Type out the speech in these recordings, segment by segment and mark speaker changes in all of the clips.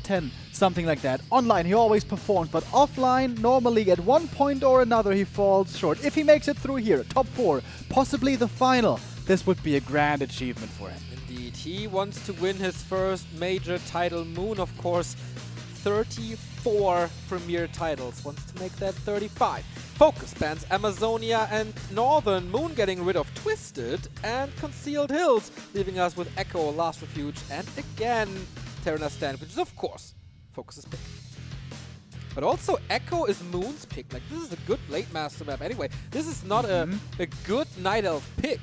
Speaker 1: 10, something like that. Online, he always performs, but offline, normally at one point or another, he falls short. If he makes it through here, top 4, possibly the final, this would be a grand achievement for him.
Speaker 2: Indeed, he wants to win his first major title. Moon, of course, 34 premier titles, wants to make that 35. FoCuS bans Amazonia and Northern. Moon getting rid of Twisted and Concealed Hills, leaving us with Echo, Last Refuge, and again Terra's Stand, which is of course FoCuS's pick. But also Echo is Moon's pick. Like, this is a good Blade Master map anyway. This is not a good Night Elf pick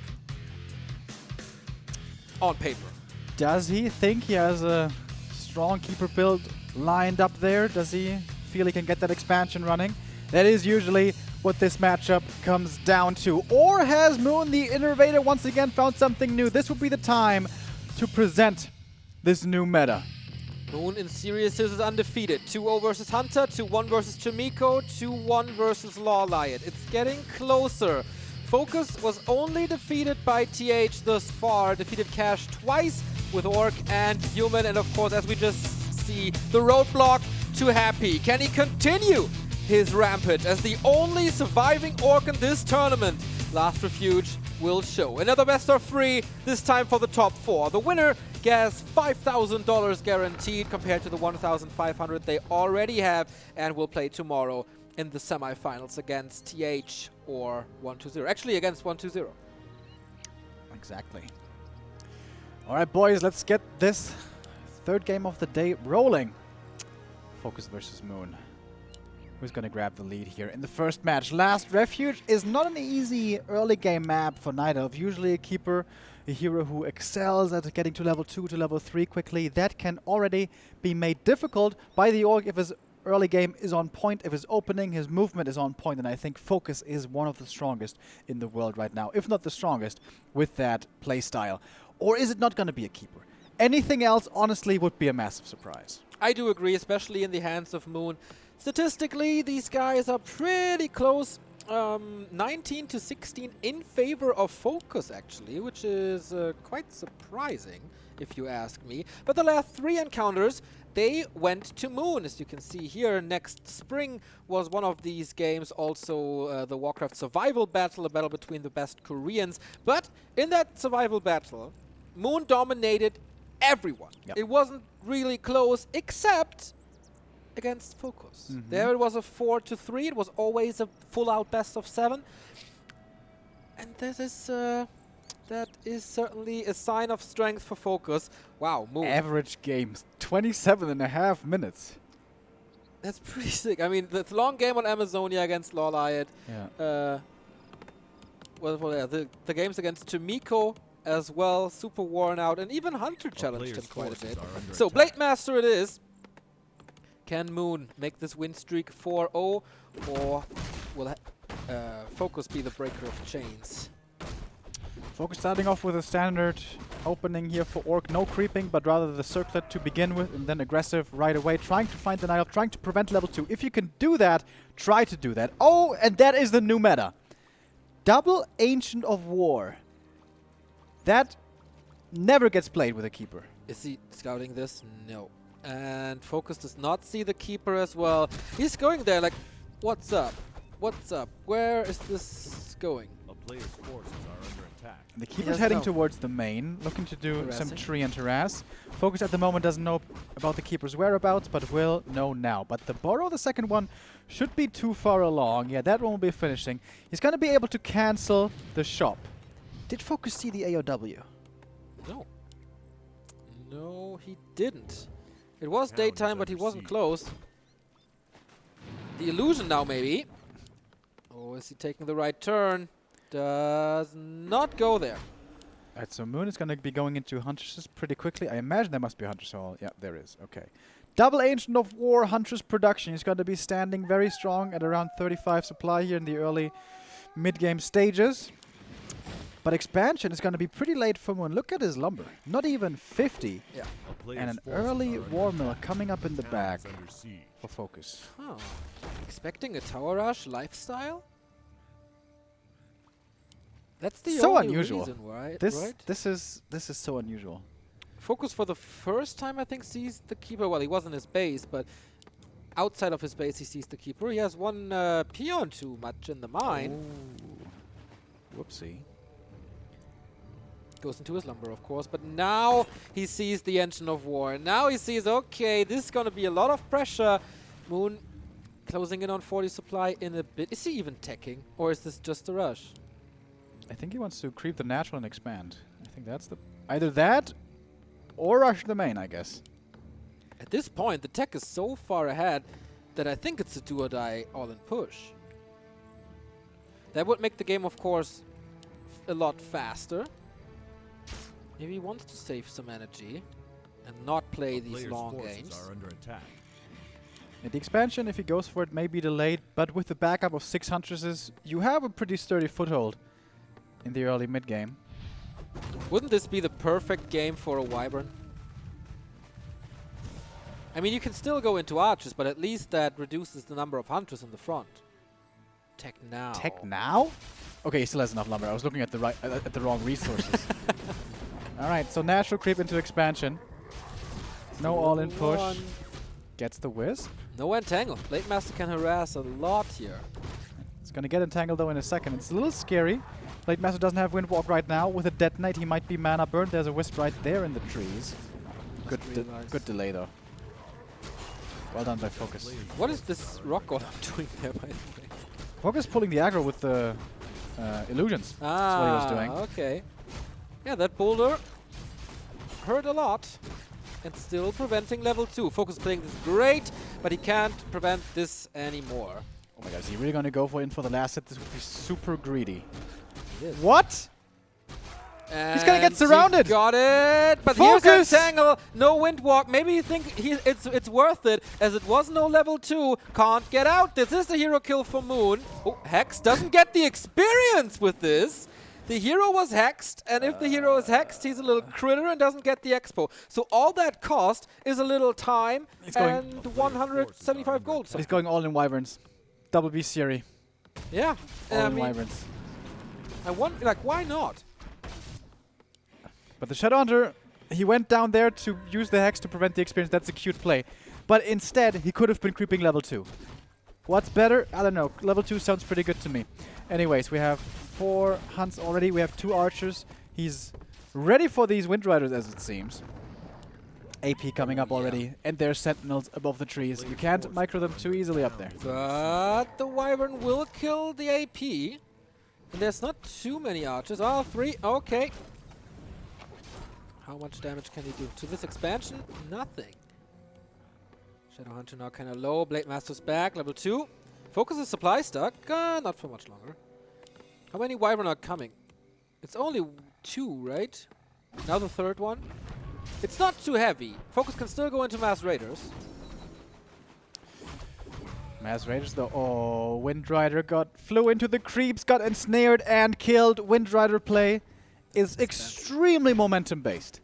Speaker 2: on paper.
Speaker 1: Does he think he has a strong keeper build lined up there? Does he feel he can get that expansion running? That is usually what this matchup comes down to. Or has Moon, the innovator, once again found something new? This would be the time to present this new meta.
Speaker 2: Moon in Series is undefeated. 2-0 versus Hunter, 2-1 versus Chimiko, 2-1 versus Lawliot. It's getting closer. FoCuS was only defeated by TH thus far. Defeated Cash twice with Orc and Human. And of course, as we just see, the roadblock to Happy. Can he continue his rampage as the only surviving Orc in this tournament? Last Refuge will show. Another best of 3, this time for the top 4. The winner gets $5,000 guaranteed compared to the $1,500 they already have, and will play tomorrow in the semifinals against TH or 120. Actually, against 120.
Speaker 1: Exactly. All right, boys, let's get this third game of the day rolling. FoCuS versus Moon. Who's going to grab the lead here in the first match? Last Refuge is not an easy early game map for Night Elf. Usually a keeper, a hero who excels at getting to level 2 to level 3 quickly. That can already be made difficult by the Orc if his early game is on point, if his opening, his movement is on point. And I think FoCuS is one of the strongest in the world right now, if not the strongest, with that playstyle. Or is it not going to be a keeper? Anything else, honestly, would be a massive surprise.
Speaker 2: I do agree, especially in the hands of Moon. Statistically, these guys are pretty close. 19 to 16 in favor of FoCuS, actually, which is quite surprising, if you ask me. But the last 3 encounters, they went to Moon, as you can see here. Next spring was one of these games, also the Warcraft survival battle, a battle between the best Koreans. But in that survival battle, Moon dominated everyone.
Speaker 1: Yep.
Speaker 2: It wasn't really close, except against FoCuS. There it was a 4-3. It was always a full-out best of 7. And that is certainly a sign of strength for FoCuS. Wow, Moon.
Speaker 1: Average games, 27.5 minutes.
Speaker 2: That's pretty sick. I mean, the long game on Amazonia against Lawliot.
Speaker 1: Yeah.
Speaker 2: The games against Chimiko as well, super worn out, and even Hunter challenged him quite a bit. So, Blade Master it is. Can Moon make this win streak 4-0, or will FoCuS be the breaker of chains?
Speaker 1: FoCuS starting off with a standard opening here for Orc. No creeping, but rather the circlet to begin with, and then aggressive right away, trying to find the Night Elf, trying to prevent level 2. If you can do that, try to do that. Oh, and that is the new meta. Double Ancient of War. That never gets played with a keeper.
Speaker 2: Is he scouting this? No. And FoCuS does not see the keeper as well. He's going there like, what's up? What's up? Where is this going?
Speaker 3: A player's forces are under attack.
Speaker 1: The keeper's heading towards the main, looking to do some tree and harass. FoCuS at the moment doesn't know about the keeper's whereabouts, but will know now. But the borrow, the second one, should be too far along. Yeah, that one will be finishing. He's going to be able to cancel the shop. Did FoCuS see the AOW?
Speaker 2: No. No, he didn't. It was daytime, but he wasn't close. The illusion now, maybe. Oh, is he taking the right turn? Does not go there.
Speaker 1: Alright, so Moon is going to be going into Huntress pretty quickly. I imagine there must be a Huntress Hall. Yeah, there is. Okay. Double Ancient of War, Huntress production. He's going to be standing very strong at around 35 supply here in the early mid-game stages. But expansion is going to be pretty late for Moon. Look at his lumber. Not even 50.
Speaker 2: Yeah.
Speaker 1: And an early War Mill coming up in the back for FoCuS.
Speaker 2: Huh. Expecting a tower rush lifestyle? That's the
Speaker 1: so
Speaker 2: only
Speaker 1: unusual.
Speaker 2: reason, right?
Speaker 1: This is so unusual.
Speaker 2: FoCuS for the first time, I think, sees the keeper. Well, he was in his base, but outside of his base, he sees the keeper. He has one peon too much in the mine.
Speaker 1: Ooh. Whoopsie.
Speaker 2: Goes into his lumber, of course, but now he sees the engine of war. And now he sees, okay, this is going to be a lot of pressure. Moon closing in on 40 supply in a bit. Is he even teching, or is this just a rush?
Speaker 1: I think he wants to creep the natural and expand. I think that's the... Either that, or rush the main, I guess.
Speaker 2: At this point, the tech is so far ahead that I think it's a do or die all-in push. That would make the game, of course, a lot faster. Maybe he wants to save some energy and not play these long games.
Speaker 3: Are under attack.
Speaker 1: And the expansion, if he goes for it, may be delayed, but with the backup of 6 Huntresses, you have a pretty sturdy foothold in the early mid-game.
Speaker 2: Wouldn't this be the perfect game for a Wyvern? I mean, you can still go into archers, but at least that reduces the number of hunters in the front. Tech now.
Speaker 1: Tech now? Okay, he still has enough lumber. I was looking at the right at the wrong resources. All right, so natural creep into expansion. No all-in push. Gets the wisp.
Speaker 2: No entangle. Blade Master can harass a lot here.
Speaker 1: It's gonna get entangled though in a second. It's a little scary. Blade Master doesn't have Windwalk right now. With a detonate, he might be mana burned. There's a wisp right there in the trees. Good delay though. Well done by FoCuS.
Speaker 2: What is this rock golem doing there, by the way?
Speaker 1: FoCuS pulling the aggro with the illusions. That's what he was doing.
Speaker 2: Okay. Yeah, that boulder hurt a lot. And still preventing level 2. FoCuS playing this great, but he can't prevent this anymore.
Speaker 1: Oh my god, is he really gonna go in for the last hit? This would be super greedy.
Speaker 2: It is.
Speaker 1: What?
Speaker 2: And
Speaker 1: he's gonna get surrounded!
Speaker 2: He got it! But
Speaker 1: FoCuS!
Speaker 2: here's Entangle, no Windwalk. Maybe you think it's worth it, as it was no level 2. Can't get out. This is the hero kill for Moon. Oh, Hex doesn't get the experience with this. The hero was hexed, and if the hero is hexed, he's a little critter and doesn't get the expo. So all that cost is a little time and 175 gold.
Speaker 1: He's going all in Wyverns. Double B Siri.
Speaker 2: Yeah.
Speaker 1: All in Wyverns.
Speaker 2: I want, like, why not?
Speaker 1: But the Shadowhunter, he went down there to use the Hex to prevent the experience. That's a cute play. But instead, he could have been creeping level 2. What's better? I don't know. Level 2 sounds pretty good to me. Anyways, we have 4 hunts already. We have 2 archers. He's ready for these Wind Riders, as it seems. AP coming up already. And there's sentinels above the trees. You can't micro them too easily up there.
Speaker 2: But the Wyvern will kill the AP. And there's not too many archers. Oh, 3. Okay. How much damage can he do? To this expansion? Nothing. Shadowhunter now kind of low. Blade Master's back. Level 2. FoCuS is supply stuck. Not for much longer. How many Wyvern are coming? It's only 2, right? Now the 3rd one. It's not too heavy. FoCuS can still go into Mass Raiders.
Speaker 1: Mass Raiders though. Oh, Wind Rider flew into the creeps, got ensnared and killed. Wind Rider play is extremely momentum based.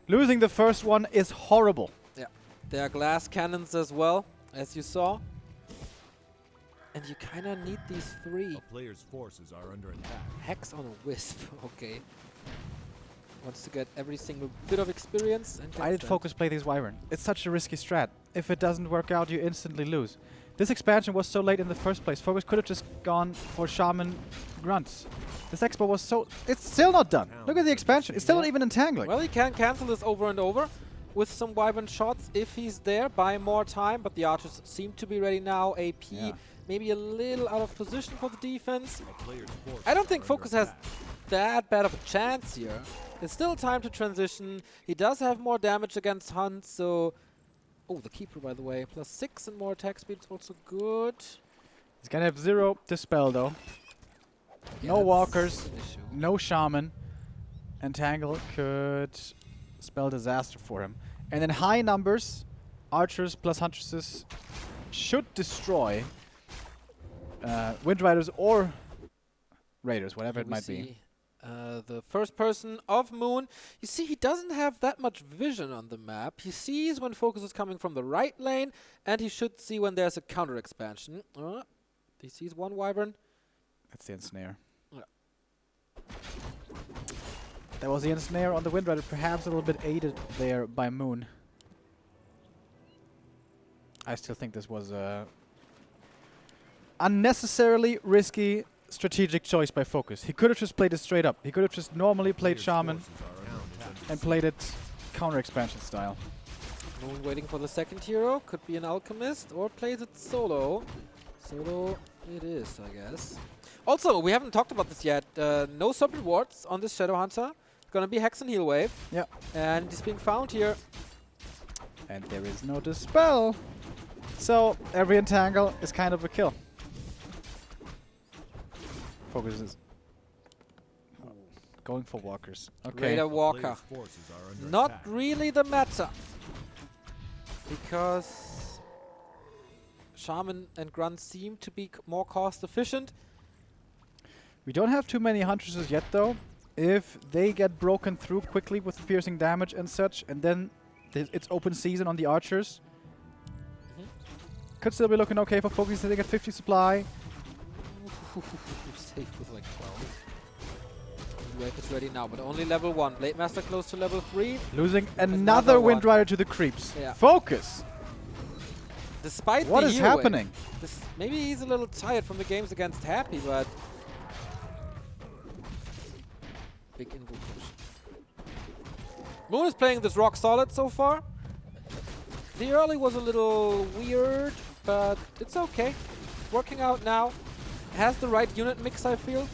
Speaker 1: Losing the first one is horrible.
Speaker 2: Yeah. There are glass cannons as well, as you saw. And you kind of need these 3.
Speaker 3: A player's forces are under attack.
Speaker 2: Hex on a wisp. Okay. Wants to get every single bit of experience. And
Speaker 1: Why did FoCuS play these Wyvern? It's such a risky strat. If it doesn't work out, you instantly lose. This expansion was so late in the first place. FoCuS could have just gone for Shaman Grunts. This expo was so... It's still not done. Look at the expansion. It's still not even entangling.
Speaker 2: Well, he can cancel this over and over with some Wyvern shots if he's there. Buy more time, but the archers seem to be ready now. AP maybe a little out of position for the defense. I don't think FoCuS has that bad of a chance here. It's still time to transition. He does have more damage against Hunt, so... Oh, the Keeper, by the way. +6 and more attack speed is also good.
Speaker 1: He's gonna have 0 Dispel, though.
Speaker 2: Yeah,
Speaker 1: no Walkers, no Shaman. Entangle could spell disaster for him. And then high numbers, Archers plus Huntresses should destroy Wind Riders or Raiders, whatever it might be.
Speaker 2: The first person of Moon. You see, he doesn't have that much vision on the map. He sees when FoCuS is coming from the right lane, and he should see when there's a counter expansion. He sees one Wyvern.
Speaker 1: That's the ensnare. There was the ensnare on the Wind Rider, perhaps a little bit aided there by Moon. I still think this was a unnecessarily risky strategic choice by FoCuS. He could have just played it straight up. He could have just normally played Shaman and played it counter expansion style.
Speaker 2: Moon waiting for the second hero. Could be an Alchemist or plays it solo. Solo it is, I guess. Also, we haven't talked about this yet. No Serpent Wards on this Shadow Hunter. Gonna be Hex and Heal Wave.
Speaker 1: Yeah.
Speaker 2: And he's being found here.
Speaker 1: And there is no Dispel. So every entangle is kind of a kill. FoCuS is going for walkers. Okay.
Speaker 2: Raider Walker. Not really the meta. Because Shaman and Grunt seem to be more cost efficient.
Speaker 1: We don't have too many Huntresses yet though. If they get broken through quickly with piercing damage and such, and then it's open season on the archers, could still be looking okay for FoCuS. They get 50 supply.
Speaker 2: Safe with like 12. Wave is ready now, but only level 1. Blade Master close to level 3.
Speaker 1: Losing another Wind
Speaker 2: one.
Speaker 1: Rider to the creeps.
Speaker 2: Yeah.
Speaker 1: FoCuS!
Speaker 2: Despite
Speaker 1: What
Speaker 2: the
Speaker 1: is
Speaker 2: heal wave.
Speaker 1: happening?
Speaker 2: Maybe he's a little tired from the games against Happy, but big invo push. Moon is playing this rock solid so far. The early was a little weird, but it's okay. Working out now. Has the right unit mix, I feel.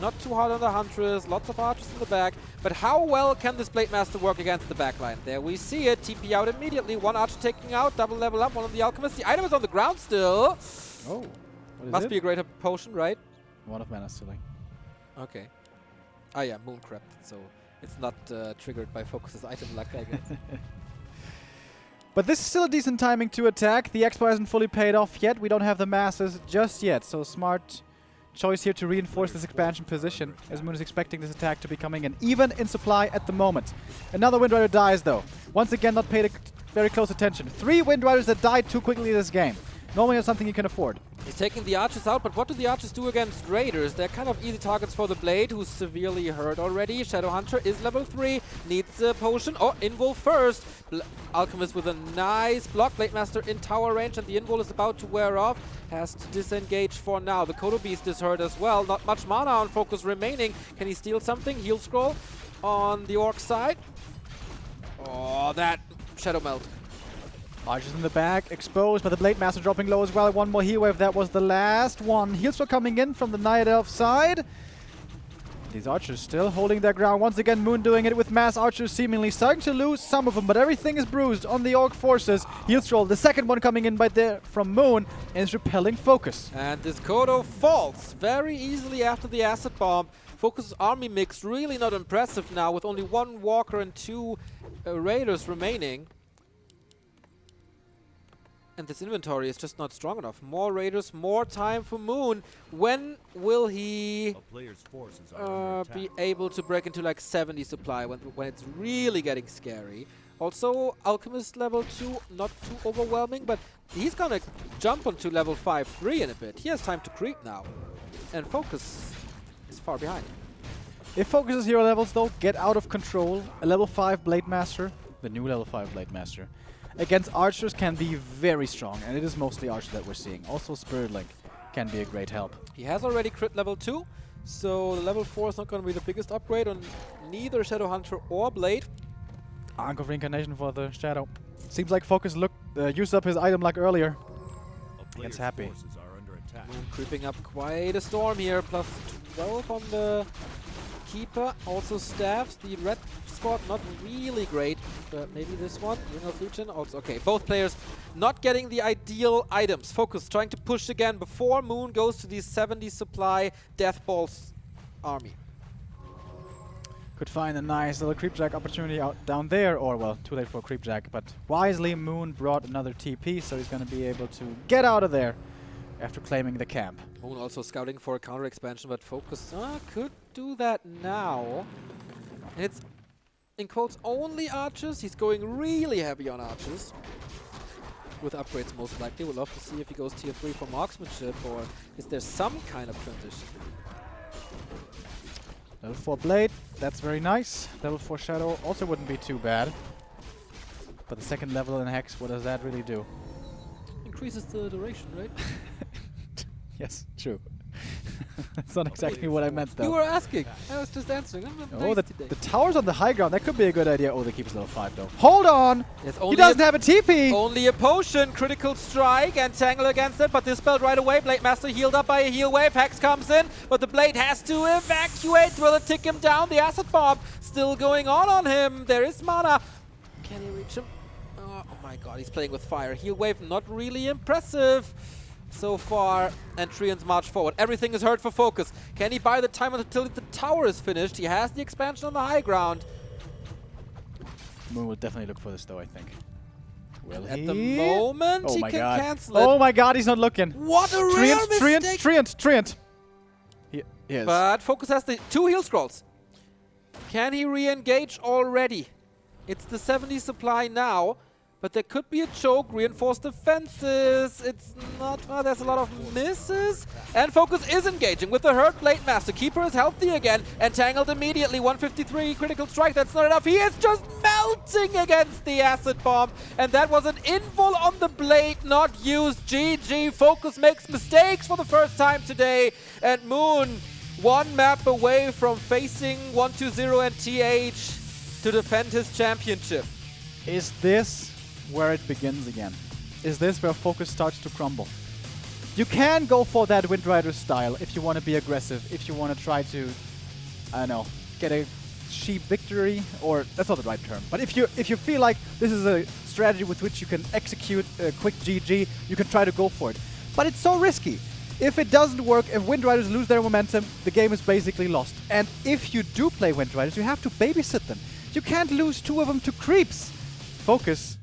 Speaker 2: Not too hard on the Huntress, lots of archers in the back. But how well can this Blade Master work against the backline? There we see it. TP out immediately. One archer taking out, double level up, one of the alchemists. The item is on the ground still.
Speaker 1: Oh, what is
Speaker 2: Must
Speaker 1: it?
Speaker 2: be a greater potion, right?
Speaker 1: One of mana stealing.
Speaker 2: Okay. Ah yeah, Moon crept, so it's not triggered by FoCuS's item luck, I guess.
Speaker 1: But this is still a decent timing to attack. The expo hasn't fully paid off yet. We don't have the masses just yet, so smart choice here to reinforce this expansion position, as Moon is expecting this attack to be coming in, even in supply at the moment. Another Wind Rider dies though. Once again, not paid very close attention. 3 Wind Riders that died too quickly this game. Normally that's something you can afford.
Speaker 2: He's taking the archers out, but what do the archers do against raiders? They're kind of easy targets for the Blade, who's severely hurt already. Shadow Hunter is level 3, needs a potion. Oh, Invul first. Alchemist with a nice block. Blade Master in tower range, and the Invul is about to wear off. Has to disengage for now. The Kodo Beast is hurt as well. Not much mana on FoCuS remaining. Can he steal something? Heal Scroll on the Orc side. Oh, that Shadow Melt.
Speaker 1: Archers in the back, exposed, but the Blade Master dropping low as well. One more heal wave, that was the last one. Heal still coming in from the Night Elf side. These archers still holding their ground. Once again, Moon doing it with mass archers seemingly starting to lose some of them, but everything is bruised on the Orc forces. Heal Stroll, the second one coming in by there from Moon, and is repelling FoCuS.
Speaker 2: And this Kodo falls very easily after the acid bomb. FoCuS's army mix really not impressive now, with only 1 Walker and 2 Raiders remaining. And this inventory is just not strong enough. More Raiders, more time for Moon. When will he be able to break into like 70 supply when it's really getting scary? Also, Alchemist level 2, not too overwhelming, but he's gonna jump onto level 5-3 in a bit. He has time to creep now. And FoCuS is far behind.
Speaker 1: If FoCuS's hero levels though get out of control, a level 5 Blade Master, the new level 5 Blade Master, against archers can be very strong, and it is mostly archers that we're seeing. Also Spirit Link can be a great help.
Speaker 2: He has already crit level 2, so the level 4 is not going to be the biggest upgrade on neither Shadow Hunter or Blade.
Speaker 1: Ankh of Reincarnation for the Shadow. Seems like FoCuS used up his item luck earlier. It's happy.
Speaker 2: Moon creeping up quite a storm here, plus 12 on the Keeper. Also staffs. The red squad not really great, but maybe this one. Ring of Legion also okay. Both players not getting the ideal items. FoCuS trying to push again before Moon goes to the 70 supply Death Balls army.
Speaker 1: Could find a nice little creepjack opportunity out down there, or well, too late for a creepjack, but wisely Moon brought another TP, so he's going to be able to get out of there after claiming the camp.
Speaker 2: Moon also scouting for a counter expansion, but FoCuS could do that now. And it's, in quotes, only archers. He's going really heavy on archers. With upgrades most likely. We'll love to see if he goes tier 3 for marksmanship, or is there some kind of transition?
Speaker 1: Level 4 Blade, that's very nice. Level 4 Shadow also wouldn't be too bad. But the second level in Hex, what does that really do?
Speaker 2: Increases the duration, right?
Speaker 1: Yes, true. That's not exactly what I meant, though.
Speaker 2: You were asking. I was just answering. I'm
Speaker 1: Oh,
Speaker 2: nice today.
Speaker 1: the tower's on the high ground. That could be a good idea. Oh, the keeper's level 5, though. Hold on!
Speaker 2: Yes,
Speaker 1: He doesn't have a TP!
Speaker 2: Only a potion, critical strike, and tangle against it, but dispelled right away. Blade Master healed up by a heal wave. Hex comes in, but the Blade has to evacuate. Will it tick him down? The acid bomb still going on him. There is mana. Can he reach him? Oh my god, he's playing with fire. Heal wave, not really impressive so far. And Treants march forward. Everything is hurt for FoCuS. Can he buy the time until the tower is finished? He has the expansion on the high ground.
Speaker 1: Moon will definitely look for this, though, I think. Will
Speaker 2: At
Speaker 1: he?
Speaker 2: the moment,
Speaker 1: Oh
Speaker 2: he
Speaker 1: my
Speaker 2: can
Speaker 1: god.
Speaker 2: cancel it.
Speaker 1: Oh my god, he's not looking.
Speaker 2: What a rare mistake!
Speaker 1: Treant. He is.
Speaker 2: But FoCuS has the 2 heal scrolls. Can he re-engage already? It's the 70 supply now, but there could be a choke. Reinforced defenses. It's not. Oh, there's a lot of misses. And FoCuS is engaging with the hurt Blade Master. Keeper is healthy again and tangled immediately. 153 critical strike. That's not enough. He is just melting against the acid bomb. And that was an invul on the Blade, not used. GG. FoCuS makes mistakes for the first time today. And Moon, one map away from facing 1-2-0 and TH to defend his championship.
Speaker 1: Is this where it begins again? Is this where FoCuS starts to crumble? You can go for that Wind Rider style if you want to be aggressive, if you want to try to, I don't know, get a cheap victory, or that's not the right term. But if you feel like this is a strategy with which you can execute a quick GG, you can try to go for it. But it's so risky. If it doesn't work, if Wind Riders lose their momentum, the game is basically lost. And if you do play Wind Riders, you have to babysit them. You can't lose 2 of them to creeps. FoCuS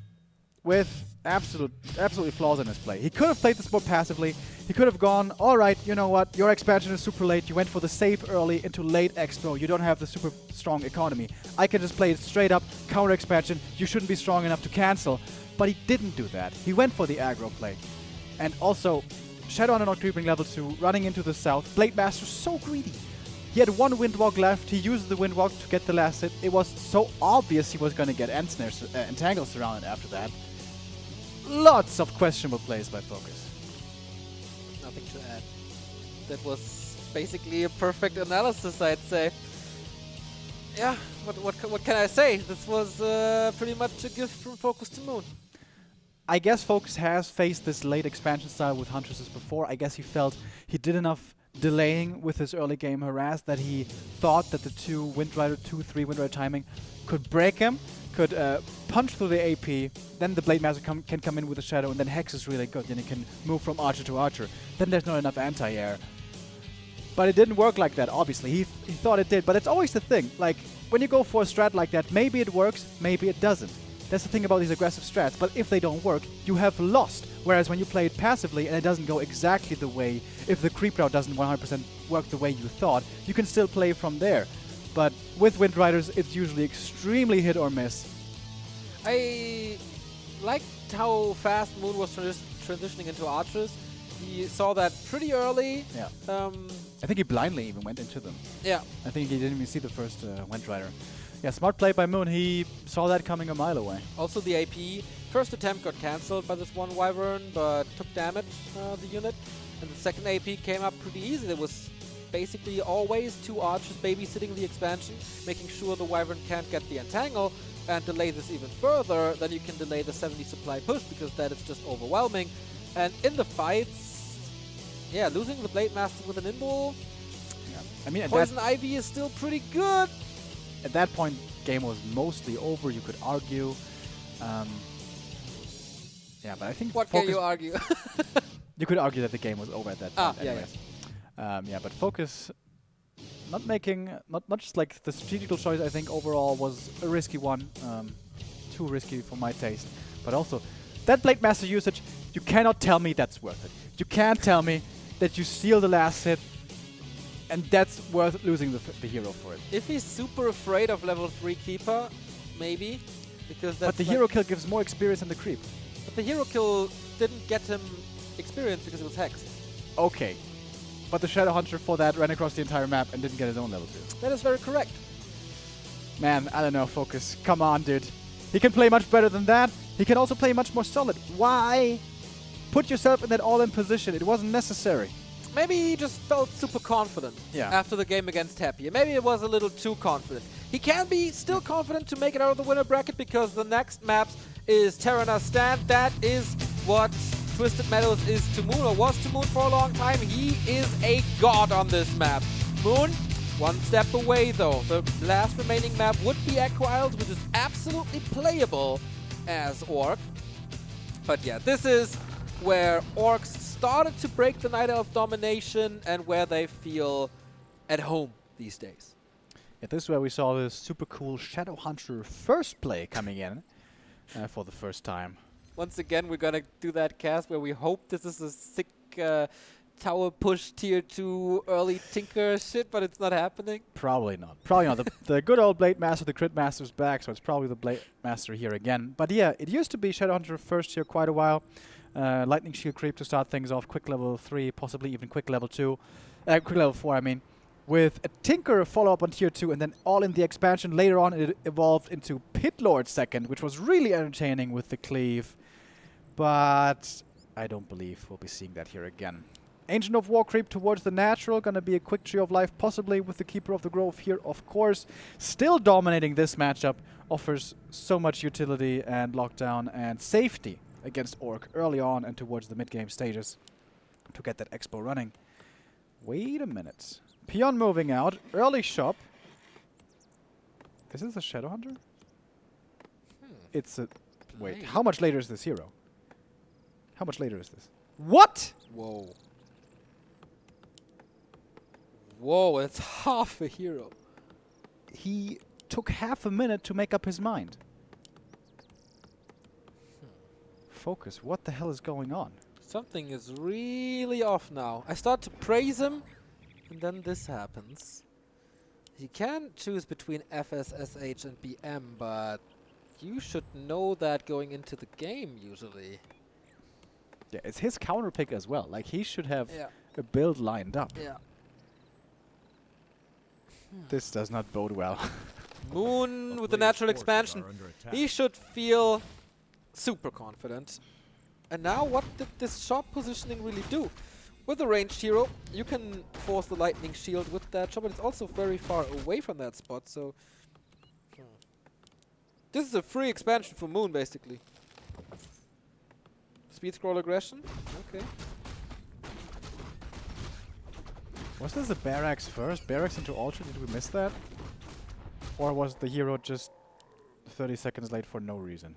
Speaker 1: with absolutely flaws in his play. He could have played this more passively. He could have gone, all right, you know what, your expansion is super late. You went for the save early into late expo. You don't have the super strong economy. I can just play it straight up, counter expansion. You shouldn't be strong enough to cancel. But he didn't do that. He went for the aggro play. And also, Shadow on not creeping level 2, running into the south. Blade Master so greedy. He had 1 Windwalk left. He used the Windwalk to get the last hit. It was so obvious he was going to get Entangle surrounded after that. Lots of questionable plays by FoCuS.
Speaker 2: Nothing to add. That was basically a perfect analysis, I'd say. Yeah, what can I say? This was pretty much a gift from FoCuS to Moon.
Speaker 1: I guess FoCuS has faced this late expansion style with Huntresses before. I guess he felt he did enough delaying with his early game harass that he thought that the 2 Windrider, 2-3 Windrider timing could break him, could punch through the AP, then the Blade Master can come in with a Shadow, and then Hex is really good, then he can move from Archer to Archer. Then there's not enough anti-air. But it didn't work like that, obviously. He thought it did, but it's always the thing. Like, when you go for a strat like that, maybe it works, maybe it doesn't. That's the thing about these aggressive strats, but if they don't work, you have lost. Whereas when you play it passively and it doesn't go exactly the way, if the creep route doesn't 100% work the way you thought, you can still play from there. But with Wind Riders, it's usually extremely hit or miss.
Speaker 2: I liked how fast Moon was transitioning into Archers. He saw that pretty early.
Speaker 1: Yeah. I think he blindly even went into them.
Speaker 2: Yeah.
Speaker 1: I think he didn't even see the first Wind Rider. Yeah, smart play by Moon. He saw that coming a mile away.
Speaker 2: Also the AP. First attempt got cancelled by this 1 Wyvern, but took damage, the unit. And the second AP came up pretty easy. There was basically always 2 Archers babysitting the expansion, making sure the Wyvern can't get the Entangle, and delay this even further. Then you can delay the 70 supply push, because that is just overwhelming. And in the fights, yeah, losing the Blade Master with an invul.
Speaker 1: Yeah. I mean,
Speaker 2: Poison Ivy is still pretty good.
Speaker 1: At that point, game was mostly over, you could argue. Yeah, but I think
Speaker 2: What can you argue?
Speaker 1: You could argue that the game was over at that point anyways. Yeah, but FoCuS not just like the strategical choice, I think overall was a risky one. Too risky for my taste. But also, that Blade Master usage, you cannot tell me that's worth it. You can't tell me that you steal the last hit and that's worth losing the hero for it.
Speaker 2: If he's super afraid of level 3 Keeper, maybe. Because that's
Speaker 1: but the hero kill gives more experience than the creep.
Speaker 2: But the hero kill didn't get him experience because it was hexed.
Speaker 1: Okay. but the Shadow Hunter for that ran across the entire map and didn't get his own level 2.
Speaker 2: That is very correct.
Speaker 1: Man, I don't know, FoCuS. Come on, dude. He can play much better than that. He can also play much more solid. Why put yourself in that all-in position? It wasn't necessary.
Speaker 2: Maybe he just felt super confident after the game against Happy. Maybe it was a little too confident. He can be still confident to make it out of the winner bracket because the next map is Terrana Stand. That is what Twisted Meadows is to Moon, or was to Moon for a long time. He is a god on this map. Moon, one step away though. The last remaining map would be Echo Isles, which is absolutely playable as ORC. But yeah, this is where orcs started to break the Night Elf domination and where they feel at home these days.
Speaker 1: Yeah, this is where we saw this super cool Shadow Hunter first play coming in for the first time.
Speaker 2: Once again, we're gonna do that cast where we hope this is a sick tower push tier 2 early Tinker shit, but it's not happening.
Speaker 1: Probably not. Probably not. The good old Blade Master, the Crit Master's back, so it's probably the Blade Master here again. But yeah, it used to be Shadow Hunter first here quite a while. Lightning Shield creep to start things off, quick level 3, possibly even quick level 2. Quick level 4, I mean. With a Tinker follow-up on tier 2, and then all in the expansion. Later on, it evolved into Pit Lord second, which was really entertaining with the cleave. But I don't believe we'll be seeing that here again. Ancient of War creep towards the natural, gonna be a quick Tree of Life, possibly with the Keeper of the Grove here, of course. Still dominating this matchup, offers so much utility and lockdown and safety against Orc early on and towards the mid-game stages to get that expo running. Wait a minute. Peon moving out, early shop. Is this a Shadow Hunter? It's a... Wait, how much later is this hero? How much later is this? What?!
Speaker 2: Whoa. Whoa, it's half a hero.
Speaker 1: He took half a minute to make up his mind. FoCuS, what the hell is going on?
Speaker 2: Something is really off now. I start to praise him, and then this happens. He can choose between FS, SH, and BM, but you should know that going into the game, usually.
Speaker 1: Yeah, it's his counter pick as well. Like, he should have a build lined up.
Speaker 2: Yeah.
Speaker 1: This does not bode well.
Speaker 2: Moon with the natural expansion. He should feel super confident. And now what did this shop positioning really do? With the ranged hero, you can force the lightning shield with that shop, but it's also very far away from that spot, so... This is a free expansion for Moon, basically. Speed scroll aggression? Okay.
Speaker 1: Was this a barracks first? Barracks into Ultra? Did we miss that? Or was the hero just 30 seconds late for no reason?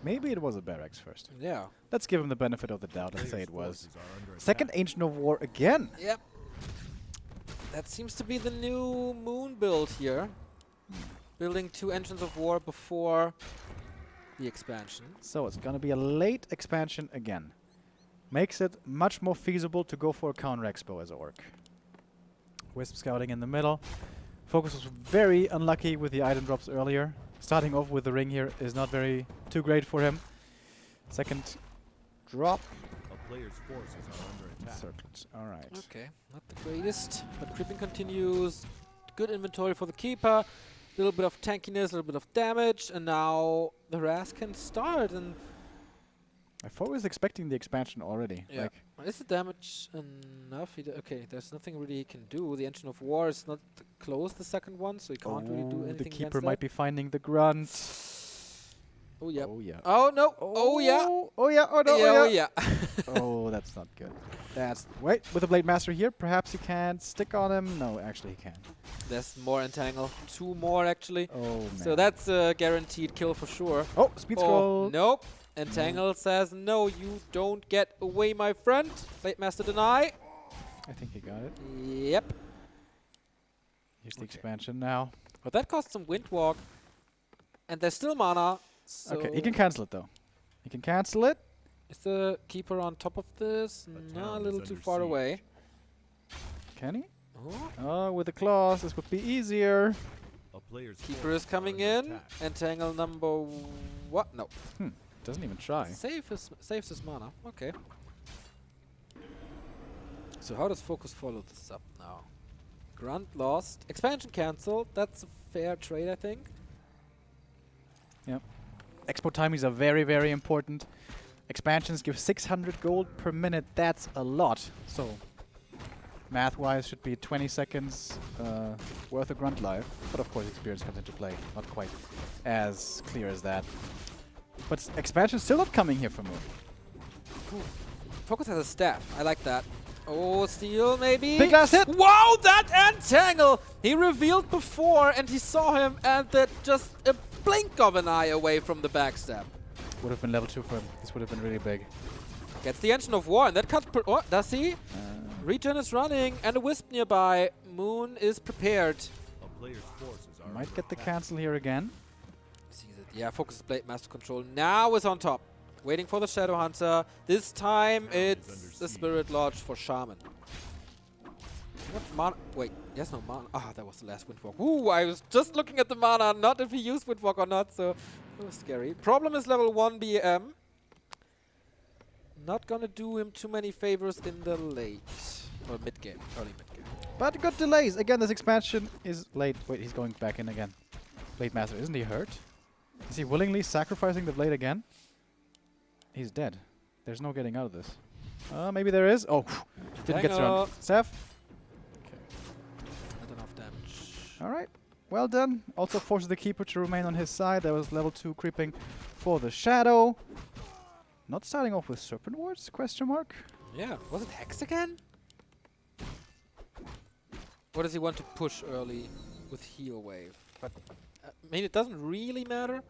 Speaker 1: Maybe it was a barracks first.
Speaker 2: Yeah.
Speaker 1: Let's give him the benefit of the doubt and say it was. Second Ancient of War again.
Speaker 2: Yep. That seems to be the new Moon build here. Building 2 Engines of War before the expansion.
Speaker 1: So it's gonna be a late expansion again. Makes it much more feasible to go for a counter expo as Orc. Wisp scouting in the middle. FoCuS was very unlucky with the item drops earlier. Starting off with the ring here is not too great for him. Second drop.
Speaker 3: A player's forces are under attack.
Speaker 1: Circled. Alright.
Speaker 2: Okay, not the greatest, but creeping continues. Good inventory for the keeper. A little bit of tankiness, a little bit of damage, and now the harass can start. And
Speaker 1: I was expecting the expansion already.
Speaker 2: yeah.
Speaker 1: Like,
Speaker 2: is the damage enough? Okay, there's nothing really he can do. The Engine of War is not close, the second one, so he can't really do anything.
Speaker 1: The keeper
Speaker 2: against
Speaker 1: might
Speaker 2: that.
Speaker 1: be finding the grunt.
Speaker 2: Oh yeah.
Speaker 1: Oh yeah.
Speaker 2: Oh no. Oh yeah.
Speaker 1: Oh yeah. Oh no.
Speaker 2: Yeah,
Speaker 1: Oh
Speaker 2: oh
Speaker 1: yeah.
Speaker 2: yeah.
Speaker 1: Oh, that's not good. Wait, with the Blade Master here, perhaps he can stick on him. No, actually he can.
Speaker 2: There's more entangle. 2 more actually.
Speaker 1: Oh man.
Speaker 2: So that's a guaranteed kill for sure.
Speaker 1: Oh, speed scroll.
Speaker 2: Oh, nope. Entangle says no, you don't get away, my friend. Blade Master deny.
Speaker 1: I think he got it.
Speaker 2: Yep.
Speaker 1: Here's the expansion now.
Speaker 2: But that costs some Wind Walk. And there's still mana. So
Speaker 1: Okay, he can cancel it though. He can cancel it.
Speaker 2: is the keeper on top of this? No, a little too far away.
Speaker 1: Can he?
Speaker 2: Oh.
Speaker 1: Oh, with the claws, this would be easier.
Speaker 3: A player's
Speaker 2: Keeper is coming in. Entangle number what? No.
Speaker 1: Doesn't even try.
Speaker 2: Saves his mana. Okay. So how does FoCuS follow this up now? Grunt lost. Expansion cancelled. That's a fair trade, I think.
Speaker 1: Yep. Expo timings are very, very important. Expansions give 600 gold per minute. That's a lot. So, math-wise, should be 20 seconds worth of grunt life. But of course, experience comes into play. Not quite as clear as that. But expansion's still not coming here for Moon.
Speaker 2: FoCuS has a staff. I like that. Oh, steal maybe?
Speaker 1: Big last hit!
Speaker 2: Wow, that entangle! He revealed before and he saw him and that just a blink of an eye away from the backstab.
Speaker 1: Would have been level 2 for him. This would have been really big.
Speaker 2: Gets the Engine of War and that cuts oh, does he? Regen is running and a Wisp nearby. Moon is prepared.
Speaker 3: A player's forces are
Speaker 1: Might
Speaker 3: under
Speaker 1: get the
Speaker 3: attack.
Speaker 1: cancel here again.
Speaker 2: Sees it. Yeah, FoCuS Blade Master Control now is on top. Waiting for the Shadow Hunter. This time it's the Spirit Lodge for Shaman. What mana? Wait, yes, no mana. Ah, that was the last Windwalk. Ooh, I was just looking at the mana, not if he used Windwalk or not, so it was scary. Problem is level 1 BM. Not gonna do him too many favors in the late or mid game, early mid game.
Speaker 1: But good delays. Again, this expansion is late. Wait, he's going back in again. Blade Master, isn't he hurt? Is he willingly sacrificing the blade again? He's dead. There's no getting out of this. Maybe there is. Oh, didn't get thrown. Steph?
Speaker 2: Not enough damage.
Speaker 1: All right. Well done. Also forces the Keeper to remain on his side. There was level 2 creeping for the Shadow. Not starting off with Serpent Wards? Question mark.
Speaker 2: Yeah, was it Hex again? Or does he want to push early with Heal Wave? But I mean, it doesn't really matter.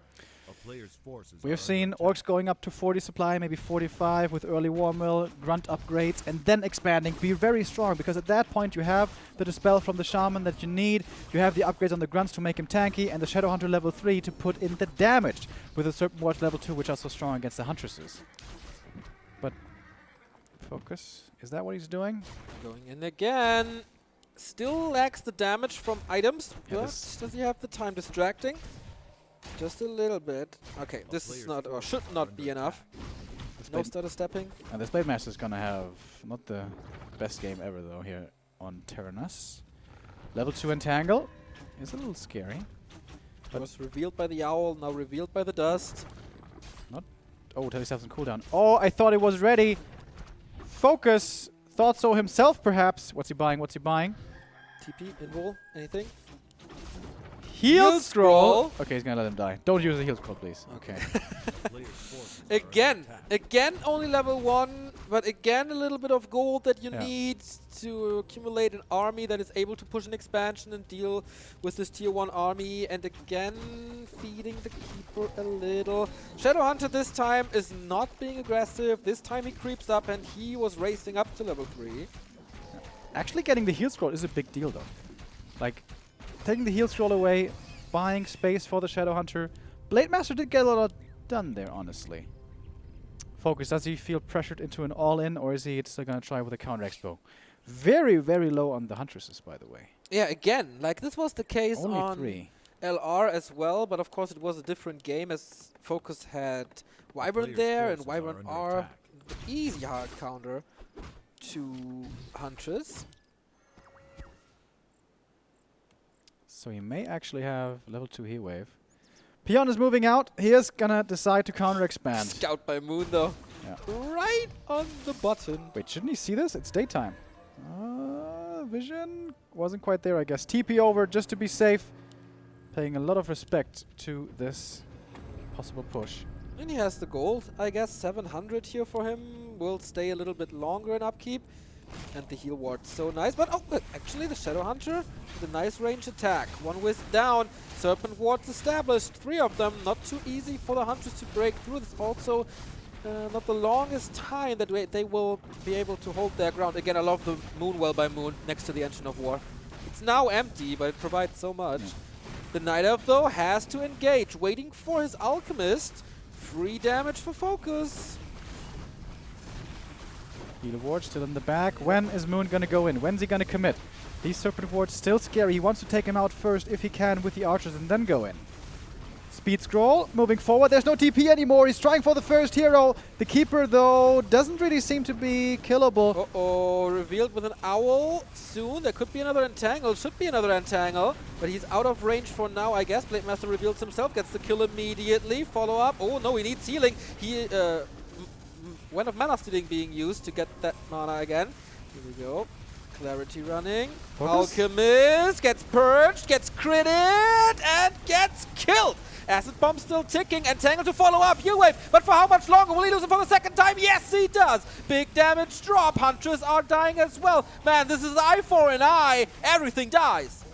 Speaker 3: A player's forces
Speaker 1: We have
Speaker 3: are
Speaker 1: seen
Speaker 3: under attack.
Speaker 1: Orcs going up to 40 supply, maybe 45 with early War Mill, Grunt upgrades, and then expanding. Be very strong, because at that point you have the Dispel from the Shaman that you need, you have the upgrades on the Grunts to make him tanky, and the Shadow Hunter level 3 to put in the damage, with the Serpent Wards level 2, which are so strong against the Huntresses. But FoCuS, is that what he's doing?
Speaker 2: Going in again. Still lacks the damage from items,
Speaker 1: Yeah,
Speaker 2: but
Speaker 1: this-
Speaker 2: does he have the time distracting? Just a little bit. Okay,
Speaker 3: A
Speaker 2: this is
Speaker 3: player's
Speaker 2: not, or
Speaker 3: forces
Speaker 2: should
Speaker 3: are
Speaker 2: not
Speaker 3: under
Speaker 2: be enough.
Speaker 1: This
Speaker 2: No
Speaker 1: Blade,
Speaker 2: stutter stepping.
Speaker 1: and this Blade Master is gonna have not the best game ever though here on Tyrannus. Level 2 Entangle is a little scary.
Speaker 2: It was revealed by the owl, now revealed by the dust.
Speaker 1: Oh, tell yourself some cooldown. Oh, I thought it was ready. FoCuS thought so himself, perhaps. What's he buying? What's he buying?
Speaker 2: TP, invul, anything?
Speaker 1: Heal
Speaker 2: Heal
Speaker 1: scroll.
Speaker 2: scroll.
Speaker 1: Okay, he's gonna let him die. Don't use the heal scroll, please. Okay.
Speaker 3: A player's forces are under
Speaker 2: Again,
Speaker 3: attack.
Speaker 2: again only level 1, but again a little bit of gold that you
Speaker 1: Yeah.
Speaker 2: need to accumulate an army that is able to push an expansion and deal with this tier 1 army, and again feeding the Keeper a little. Shadow Hunter this time is not being aggressive, this time he creeps up and he was racing up to level 3.
Speaker 1: Actually, getting the heal scroll is a big deal, though. Like, taking the heal scroll away, buying space for the Shadow Hunter. Blade Master did get a lot done there, honestly. FoCuS, does he feel pressured into an all-in, or is he still gonna try with a counter expo? Very, very low on the Huntresses, by the way.
Speaker 2: Yeah, again, like this was the case
Speaker 1: Only
Speaker 2: on
Speaker 1: 3.
Speaker 2: LR as well, but of course it was a different game as FoCuS had Wyvern
Speaker 3: player's
Speaker 2: there, and
Speaker 3: forces are
Speaker 2: Wyvern
Speaker 3: under
Speaker 2: are
Speaker 3: attack.
Speaker 2: the easy hard counter to Huntress.
Speaker 1: So he may actually have level 2 heal wave. Peon is moving out. He is gonna decide to counter expand.
Speaker 2: Scout by Moon though.
Speaker 1: Yeah.
Speaker 2: Right on the button.
Speaker 1: Wait, shouldn't he see this? It's daytime. Vision wasn't quite there, I guess. TP over just to be safe. Paying a lot of respect to this possible push.
Speaker 2: And he has the gold, I guess 700 here for him. Will stay a little bit longer in upkeep. And the heal ward, so nice. But oh, actually the Shadow Hunter with a nice range attack. One wisp down. Serpent wards established. 3 of them. Not too easy for the Hunters to break through. It's also not the longest time that they will be able to hold their ground. Again, I love the Moonwell by Moon next to the Engine of War. It's now empty, but it provides so much.
Speaker 1: Yeah.
Speaker 2: The Night Elf, though, has to engage, waiting for his Alchemist. Free damage for FoCuS.
Speaker 1: Heal ward still in the back. When is Moon gonna go in? When's he gonna commit? These Serpent wards still scary. He wants to take him out first if he can with the archers and then go in. Speed scroll, moving forward. There's no TP anymore. He's trying for the first hero. The keeper, though, doesn't really seem to be killable.
Speaker 2: Uh-oh, revealed with an owl soon. There could be another entangle, should be another entangle, but he's out of range for now, I guess. Blade Master reveals himself, gets the kill immediately. Follow up. Oh no, he needs healing. He, when of mana stealing being used to get that mana again. Here we go. Clarity running.
Speaker 1: FoCuS.
Speaker 2: Alchemist gets purged, gets critted, and gets killed. Acid bomb still ticking. Entangle to follow up. U-Wave. But for how much longer? Will he lose it for the second time? Yes, he does. Big damage drop. Hunters are dying as well. Man, this is eye for an eye. Everything dies.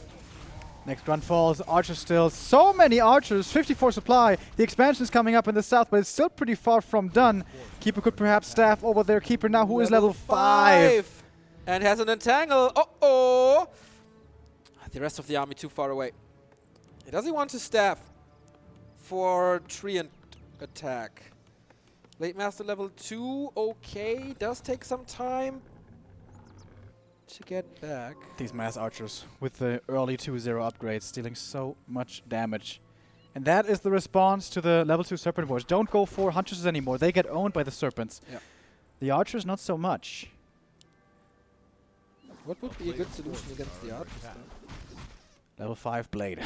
Speaker 1: Next run falls. Archers still. So many archers. 54 supply. The expansion is coming up in the south, but it's still pretty far from done. Keeper could perhaps staff over their keeper now, who is level 5.
Speaker 2: And has an entangle. Uh-oh. The rest of the army too far away. Does he want to staff for treant attack? Blade Master level 2, okay. Does take some time to get back.
Speaker 1: These mass archers with the early 2-0 upgrades dealing so much damage. And that is the response to the level 2 Serpent Wars. Don't go for Hunters anymore. They get owned by the Serpents.
Speaker 2: Yeah.
Speaker 1: The Archers, not so much.
Speaker 2: What would be a good solution against the Archers?
Speaker 1: Level 5 Blade.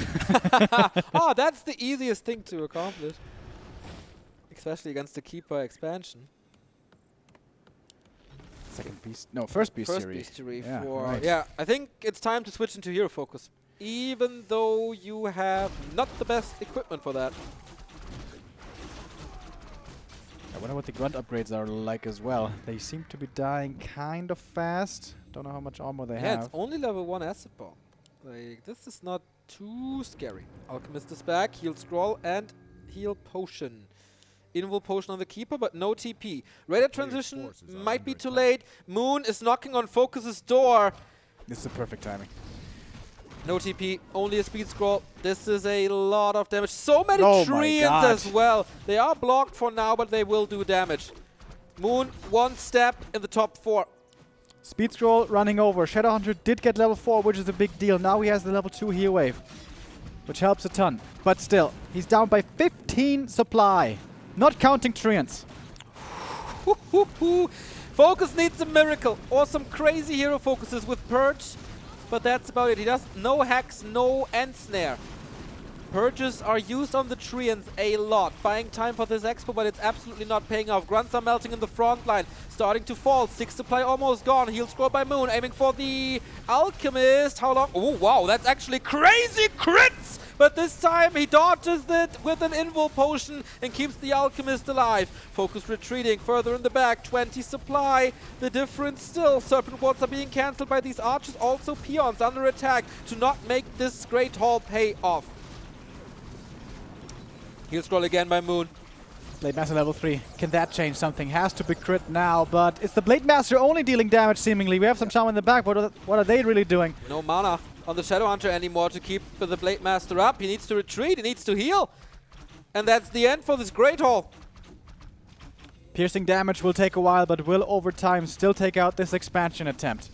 Speaker 2: Oh, that's the easiest thing to accomplish. Especially against the Keeper expansion.
Speaker 1: Second beast. No, first bestiary.
Speaker 2: First bestiary
Speaker 1: Yeah,
Speaker 2: for...
Speaker 1: right.
Speaker 2: Yeah, I think it's time to switch into hero focus. Even though you have not the best equipment for that.
Speaker 1: I wonder what the grunt upgrades are like as well. They seem to be dying kind of fast. Don't know how much armor they
Speaker 2: Yeah,
Speaker 1: have.
Speaker 2: it's only level 1 acid bomb. Like, this is not too scary. Alchemist is back, heal scroll and heal potion. Invul potion on the Keeper, but no TP. Raider transition
Speaker 3: forces are
Speaker 2: might be
Speaker 3: under
Speaker 2: too
Speaker 3: attack.
Speaker 2: late. Moon is knocking on FoCuS's door.
Speaker 1: This is the perfect timing.
Speaker 2: No TP, only a speed scroll. This is a lot of damage. So many
Speaker 1: Oh my
Speaker 2: treants
Speaker 1: God.
Speaker 2: as well. They are blocked for now, but they will do damage. Moon, one step in the top 4.
Speaker 1: Speed scroll running over. Shadowhunter did get level 4, which is a big deal. Now he has the level 2 heal wave, which helps a ton. But still, he's down by 15 supply. Not counting treants.
Speaker 2: FoCuS needs a miracle or some crazy hero focuses with Purge, but that's about it. He does no hacks, no end snare. Purges are used on the treants a lot, buying time for this expo, but it's absolutely not paying off. Grunts are melting in the front line, starting to fall. 6 supply almost gone. Heal scroll by Moon, aiming for the Alchemist. How long? Oh wow, that's actually crazy crits! But this time he dodges it with an Invul potion and keeps the Alchemist alive. FoCuS retreating further in the back. 20 supply. The difference still. Serpent wards are being cancelled by these archers. Also peons under attack to not make this Great Hall pay off. Heal scroll again by Moon.
Speaker 1: Blade Master level 3. Can that change something? Has to be crit now, but it's the Blade Master only dealing damage seemingly. We have some Shaman in the back, but what are they really doing?
Speaker 2: No mana on the Shadowhunter anymore to keep the Blade Master up. He needs to retreat, he needs to heal. And that's the end for this Great Hall.
Speaker 1: Piercing damage will take a while, but will over time still take out this expansion attempt.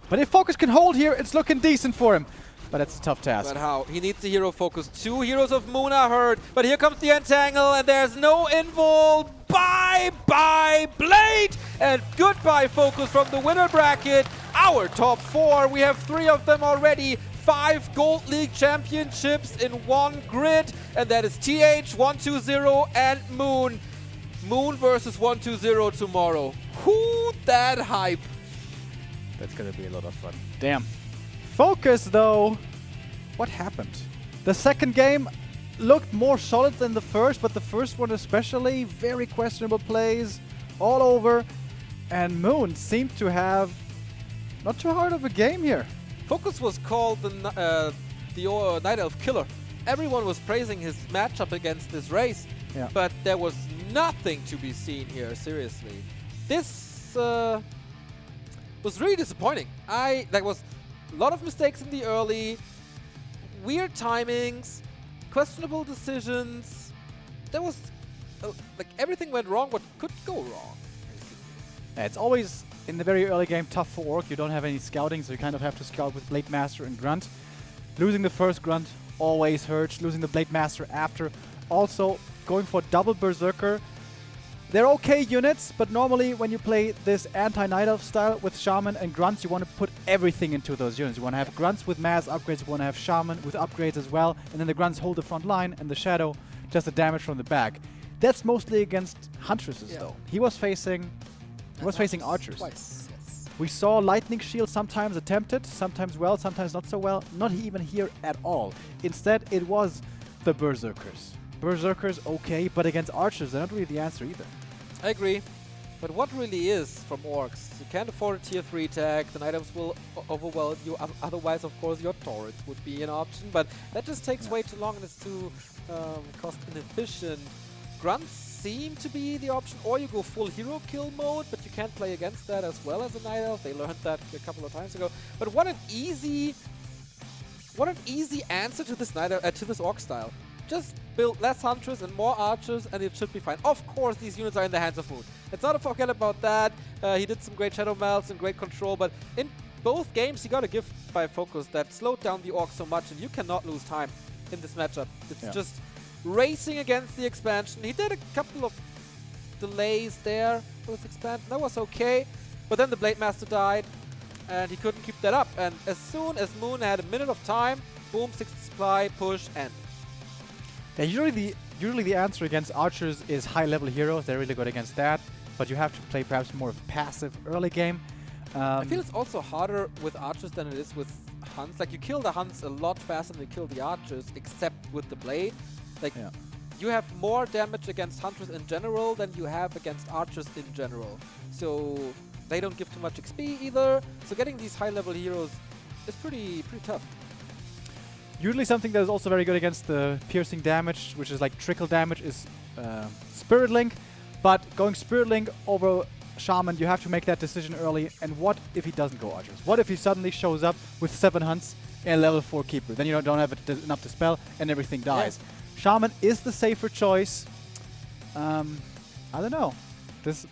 Speaker 1: But if FoCuS can hold here, it's looking decent for him. But it's a tough task.
Speaker 2: But how? He needs the hero focus. 2 heroes of Moon are hurt, but here comes the entangle, and there's no invul. Bye-bye, Blade! And goodbye, FoCuS from the winner bracket. Our top 4, we have 3 of them already. 5 Gold League championships in 1 grid, and that is TH, 120, and Moon. Moon versus 120 tomorrow. Whoo, that hype!
Speaker 1: That's gonna be a lot of fun. Damn. FoCuS, though, what happened? The second game looked more solid than the first, but the first one especially, very questionable plays all over. And Moon seemed to have not too hard of a game here.
Speaker 2: FoCuS was called the Night Elf Killer. Everyone was praising his matchup against this race,
Speaker 1: Yeah.
Speaker 2: but there was nothing to be seen here, seriously. This was really disappointing. There was a lot of mistakes in the early, weird timings, questionable decisions. There was, like, everything went wrong what could go wrong.
Speaker 1: Yeah, it's always, in the very early game, tough for Orc. You don't have any scouting, so you kind of have to scout with Blade Master and Grunt. Losing the first Grunt always hurts. Losing the Blade Master after. Also, going for double Berserker. They're okay units, but normally when you play this anti-Night Elf style with Shaman and Grunts, you want to put everything into those units. You want to have Grunts with mass upgrades, you want to have Shaman with upgrades as well, and then the Grunts hold the front line, and the Shadow just the damage from the back. That's mostly against Huntresses, though. He was facing archers.
Speaker 2: Twice, yes.
Speaker 1: We saw Lightning Shield sometimes attempted, sometimes well, sometimes not so well. Not even here at all. Instead, it was the Berserkers. Berserkers, okay, but against archers, they're not really the answer either.
Speaker 2: I agree. But what really is from orcs? You can't afford a tier 3 tag, the Night Elves will overwhelm you, otherwise of course your turret would be an option, but that just takes way too long and it's too cost inefficient. Grunts seem to be the option, or you go full hero kill mode, but you can't play against that as well as a Night Elf. They learned that a couple of times ago. But what an easy answer to this to this orc style. Just build less Huntress and more archers and it should be fine. Of course, these units are in the hands of Moon. Let's not forget about that. He did some great Shadow Melts and great control, but in both games, you got to give by FoCuS that slowed down the orc so much and you cannot lose time in this matchup. It's just racing against the expansion. He did a couple of delays there with expansion. That was okay, but then the Blade Master died and he couldn't keep that up. And as soon as Moon had a minute of time, boom, 60 supply, push, end.
Speaker 1: Yeah, usually the answer against archers is high-level heroes. They're really good against that, but you have to play perhaps more of a passive early game.
Speaker 2: I feel it's also harder with archers than it is with hunts. Like, you kill the hunts a lot faster than you kill the archers, except with the blade. Like, you have more damage against hunters in general than you have against archers in general. So they don't give too much XP either. So getting these high-level heroes is pretty tough.
Speaker 1: Usually something that is also very good against the piercing damage, which is like trickle damage, is Spirit Link. But going Spirit Link over Shaman, you have to make that decision early. And what if he doesn't go archers? What if he suddenly shows up with 7 hunts and a level 4 keeper? Then you don't have enough to spell and everything dies. Yeah. Shaman is the safer choice. I don't know.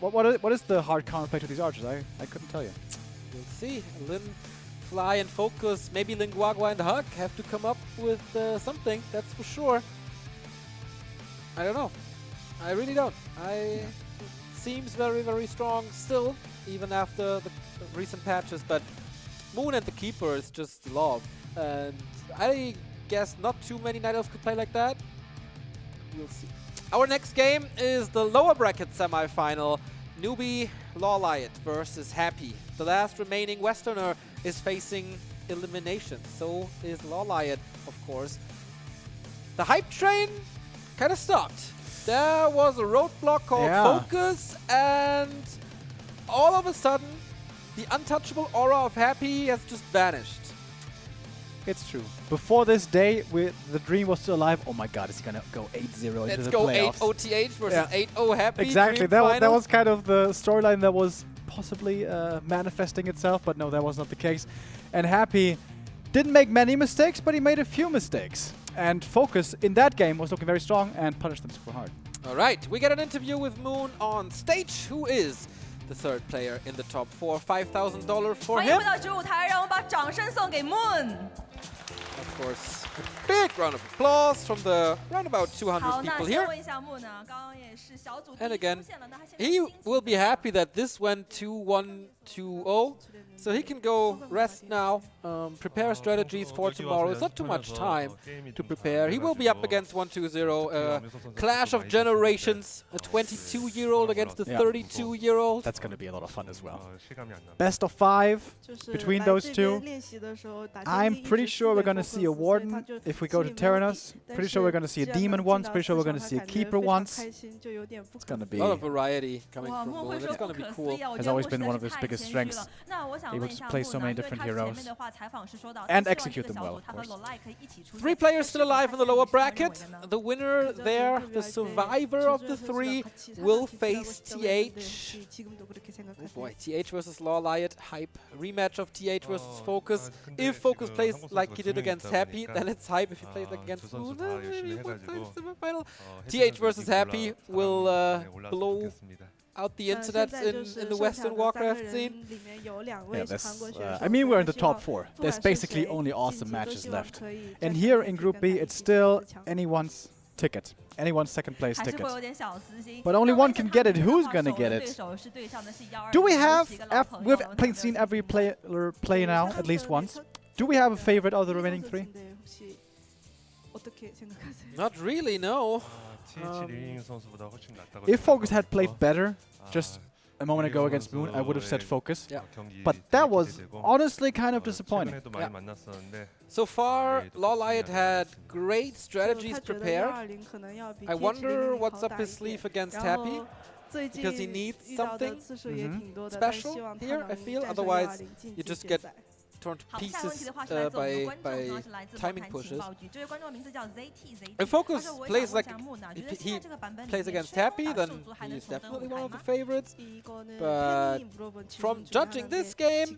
Speaker 1: What is the hard counterplay to these archers? I couldn't tell you.
Speaker 2: We'll see. Lin, Fly and FoCuS, maybe Linguagua and Hug have to come up with something, that's for sure. I don't know. I really don't. Seems very, very strong still, even after the recent patches, but Moon and the Keeper is just love. And I guess not too many Night Elves could play like that. We'll see. Our next game is the lower bracket semi-final. Newbie Ro8 versus Happy. The last remaining Westerner is facing elimination. So is Ro8, of course. The hype train kind of stopped. There was a roadblock called FoCuS, and all of a sudden, the untouchable aura of Happy has just vanished.
Speaker 1: It's true. Before this day, the dream was still alive. Oh my god, it's gonna go 8-0 into the playoffs.
Speaker 2: Let's go 8 OTH versus 8-0 Happy.
Speaker 1: Exactly. That was kind of the storyline that was possibly manifesting itself, but no, that was not the case. And Happy didn't make many mistakes, but he made a few mistakes. And FoCuS in that game was looking very strong and punished them super hard.
Speaker 2: All right, we get an interview with Moon on stage, who is the third player in the top 4. $5,000 for him. Of course, a big round of applause from the around about 200 people here. And again, he will be happy that this went 2-1-2-0, so he can go rest now, prepare strategies for tomorrow. It's not too much time to prepare. He will be up against 1-2-0, clash of generations, a 22-year-old against a 32-year-old.
Speaker 1: That's going to be a lot of fun as well. Best of 5 between those two. I'm pretty sure we're going to see a Warden if we go to Terranos. Pretty sure we're going to see a Demon once. Pretty sure we're going to see a Keeper once. It's going to be
Speaker 2: a lot of variety coming from Moon. It's going to be cool.
Speaker 1: Has always been one of his biggest strengths. Able to play so many different heroes and execute them well, of course.
Speaker 2: 3 players still alive in the lower bracket. The winner there, the survivor of the 3, will face TH. Oh boy, TH versus Ro8, hype. Rematch of TH versus FoCuS. If FoCuS plays like he did against Happy, then it's hype. If he plays like against Moon, maybe one-time semifinal. TH versus Happy will blow out the internet in the Western Warcraft scene.
Speaker 1: Yeah, I mean, we're in the top 4. There's basically only awesome matches left. And here in Group B, it's still anyone's ticket. Anyone's second place ticket. But only one can get it. Who's gonna get it? Do we have... We've seen every player play now, at least once. Do we have a favorite of the remaining 3?
Speaker 2: Not really, no.
Speaker 1: If FoCuS had played better, just a moment ago against Moon, I would have said FoCuS.
Speaker 2: Yeah.
Speaker 1: But that was honestly kind of disappointing.
Speaker 2: Yeah. So far, Ro8 had great strategies prepared. I wonder what's up his sleeve against Happy, because he needs something special here, I feel. Otherwise, you just get torn to pieces by timing pushes. If FoCuS plays like he plays against Happy, then he's definitely one of the favorites. But from judging this game,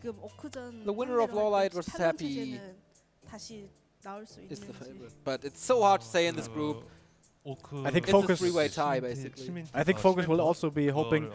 Speaker 2: the winner of Ro8 versus Happy is the favorite. But it's so hard to say in this group.
Speaker 1: I think
Speaker 2: It's a
Speaker 1: FoCuS...
Speaker 2: three-way tie, basically.
Speaker 1: I think FoCuS will also be hoping